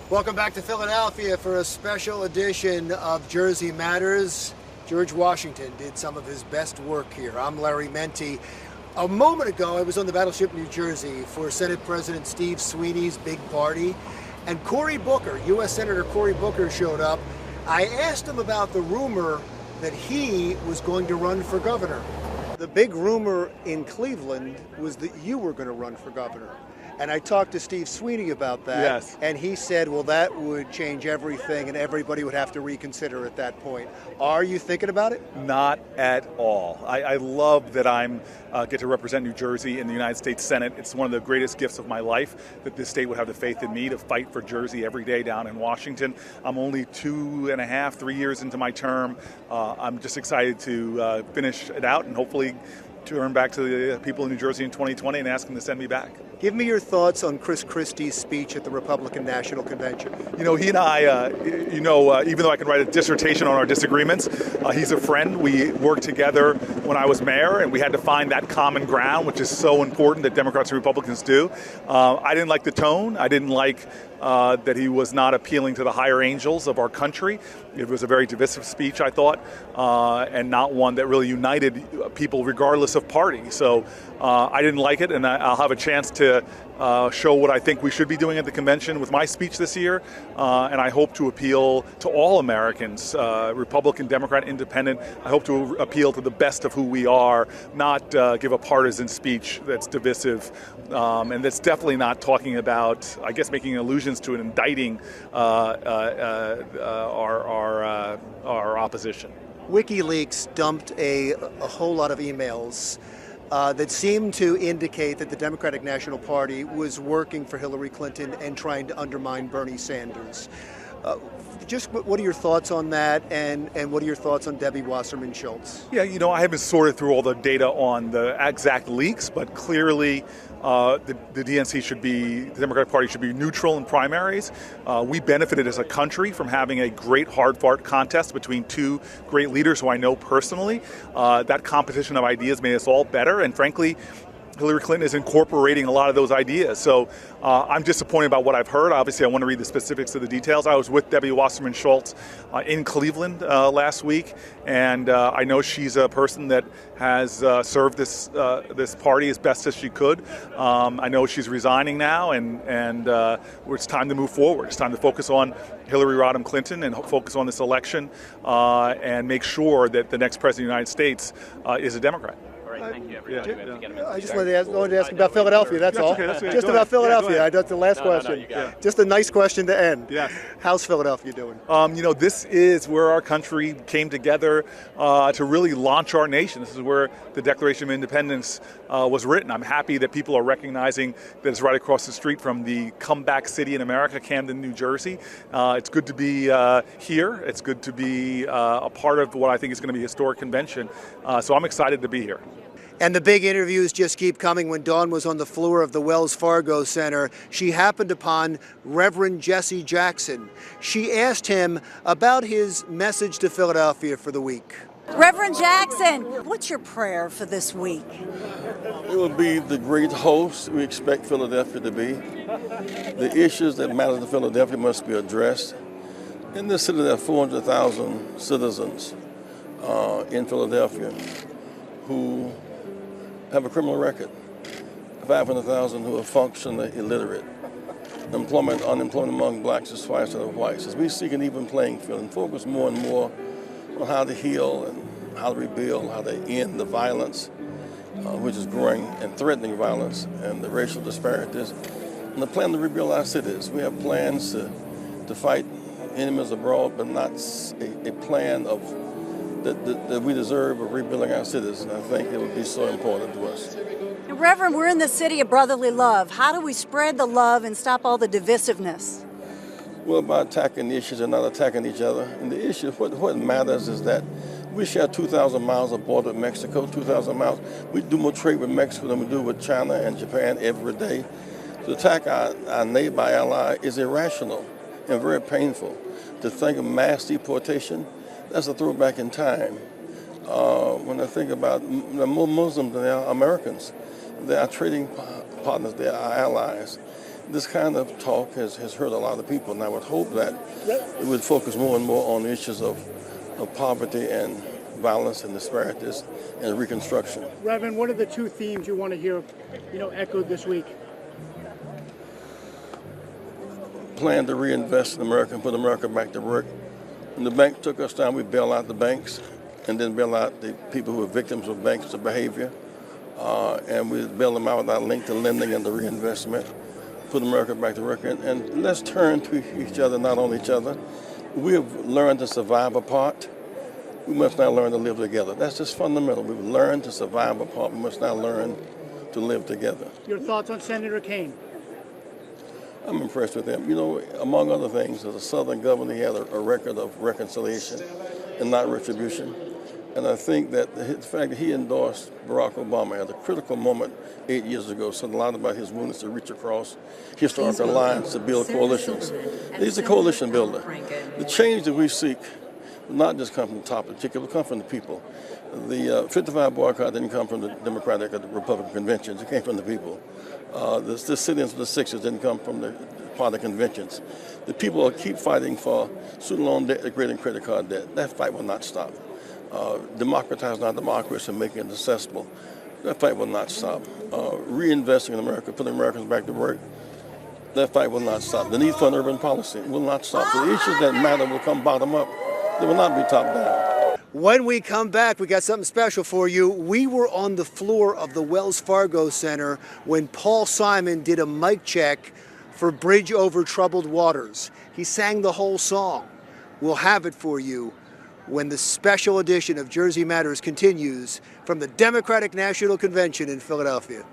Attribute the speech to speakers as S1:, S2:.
S1: Welcome back to Philadelphia for a special edition of Jersey Matters. George Washington did some of his best work here. I'm Larry Menti. A moment ago, I was on the battleship New Jersey for Senate President Steve Sweeney's big party, and Cory Booker, U.S. Senator Cory Booker, showed up. I asked him about the rumor that he was going to run for governor. The big rumor in Cleveland was that you were going to run for governor. And I talked to Steve Sweeney about that.
S2: Yes.
S1: And he said, well, that would change everything and everybody would have to reconsider at that point. Are you thinking about it?
S2: Not at all. I love that I'm get to represent New Jersey in the United States Senate. It's one of the greatest gifts of my life that this state would have the faith in me to fight for Jersey every day down in Washington. I'm only 2.5, 3 years into my term. I'm just excited to finish it out and hopefully turn back to the people in New Jersey in 2020 and ask them to send me back.
S1: Give me your thoughts on Chris Christie's speech at the Republican National Convention.
S2: You know, he and I, even though I can write a dissertation on our disagreements, he's a friend. We worked together when I was mayor, and we had to find that common ground, which is so important that Democrats and Republicans do. I didn't like the tone. I didn't like that he was not appealing to the higher angels of our country. It was a very divisive speech, I thought, and not one that really united people regardless of party. So I didn't like it, and I'll have a chance to show what I think we should be doing at the convention with my speech this year, and I hope to appeal to all Americans, Republican, Democrat, Independent. I hope to appeal to the best of who we are, not give a partisan speech that's divisive, and that's definitely not talking about, I guess, making allusions to and indicting our opposition.
S1: WikiLeaks dumped a whole lot of emails that seemed to indicate that the Democratic National Party was working for Hillary Clinton and trying to undermine Bernie Sanders. Just what are your thoughts on that, and what are your thoughts on Debbie Wasserman Schultz?
S2: Yeah, you know, I haven't sorted through all the data on the exact leaks, but clearly the DNC should be, the Democratic Party should be neutral in primaries. We benefited as a country from having a great hard-fought contest between two great leaders who I know personally. That competition of ideas made us all better, and frankly, Hillary Clinton is incorporating a lot of those ideas. So I'm disappointed about what I've heard. Obviously, I want to read the specifics of the details. I was with Debbie Wasserman Schultz in Cleveland last week, and I know she's a person that has served this party as best as she could. I know she's resigning now, and it's time to move forward. It's time to focus on Hillary Rodham Clinton and focus on this election and make sure that the next president of the United States is a Democrat.
S3: Thank you.
S1: I just wanted to ask about Philadelphia, that's all.
S2: That's okay.
S1: Just
S2: Go
S1: about
S2: ahead.
S1: Philadelphia. That's the last question. Just a nice question to end.
S2: Yeah.
S1: How's Philadelphia doing?
S2: You know, this is where our country came together to really launch our nation. This is where the Declaration of Independence was written. I'm happy that people are recognizing that it's right across the street from the comeback city in America, Camden, New Jersey. It's good to be here. It's good to be a part of what I think is going to be a historic convention. So I'm excited to be here.
S1: And the big interviews just keep coming. When Dawn was on the floor of the Wells Fargo Center, she happened upon Reverend Jesse Jackson. She asked him about his message to Philadelphia for the week.
S4: Reverend Jackson, what's your prayer for this week?
S5: It will be the great host we expect Philadelphia to be. The issues that matter to Philadelphia must be addressed. In this city, there are 400,000 citizens in Philadelphia who have a criminal record, 500,000 who are functionally illiterate. Unemployment among blacks is twice that of whites. As we seek an even playing field and focus more and more on how to heal and how to rebuild, how to end the violence, which is growing and threatening violence, and the racial disparities, and the plan to rebuild our cities. We have plans to fight enemies abroad, but not a plan of that we deserve of rebuilding our cities, and I think it would be so important to us.
S4: Reverend, we're in the city of brotherly love. How do we spread the love and stop all the divisiveness?
S5: Well, by attacking the issues and not attacking each other. And the issue, what matters is that we share 2,000 miles of border with Mexico, 2,000 miles. We do more trade with Mexico than we do with China and Japan every day. To attack our neighbor, our ally, is irrational and very painful. To think of mass deportation, that's a throwback in time. When I think about the more Muslims than they are Americans, they are trading partners, they are our allies. this kind of talk has hurt a lot of people, and I would hope that it would focus more and more on the issues of poverty and violence and disparities and reconstruction.
S3: Reverend, what are the two themes you want to hear, echoed this week?
S5: Plan to reinvest in America and put America back to work. When the bank took us down, we bail out the banks and then bail out the people who are victims of banks' behavior. And we bail them out without link to lending and the reinvestment. Put America back to work. And let's turn to each other, not on each other. We have learned to survive apart. We must now learn to live together. That's just fundamental. We've learned to survive apart. We must now learn to live together.
S3: Your thoughts on Senator Kaine?
S5: I'm impressed with him. Among other things, as a Southern governor, he had a record of reconciliation and not retribution. And I think that the fact that he endorsed Barack Obama at a critical moment 8 years ago said a lot about his willingness to reach across historical lines to build coalitions. He's a coalition builder. The change that we seek will not just come from the top, it will come from the people. The 55 boycott didn't come from the Democratic or the Republican conventions, it came from the people. The sit-ins of the 60s didn't come from the party conventions. The people will keep fighting for student loan debt, degrading credit card debt. That fight will not stop. Democratizing our democracy and making it accessible. That fight will not stop. Reinvesting in America, putting Americans back to work. That fight will not stop. The need for an urban policy will not stop. So the issues that matter will come bottom up. They will not be top down.
S1: When we come back, we got something special for you. We were on the floor of the Wells Fargo Center when Paul Simon did a mic check for Bridge Over Troubled Waters. He sang the whole song. We'll have it for you when the special edition of Jersey Matters continues from the Democratic National Convention in Philadelphia.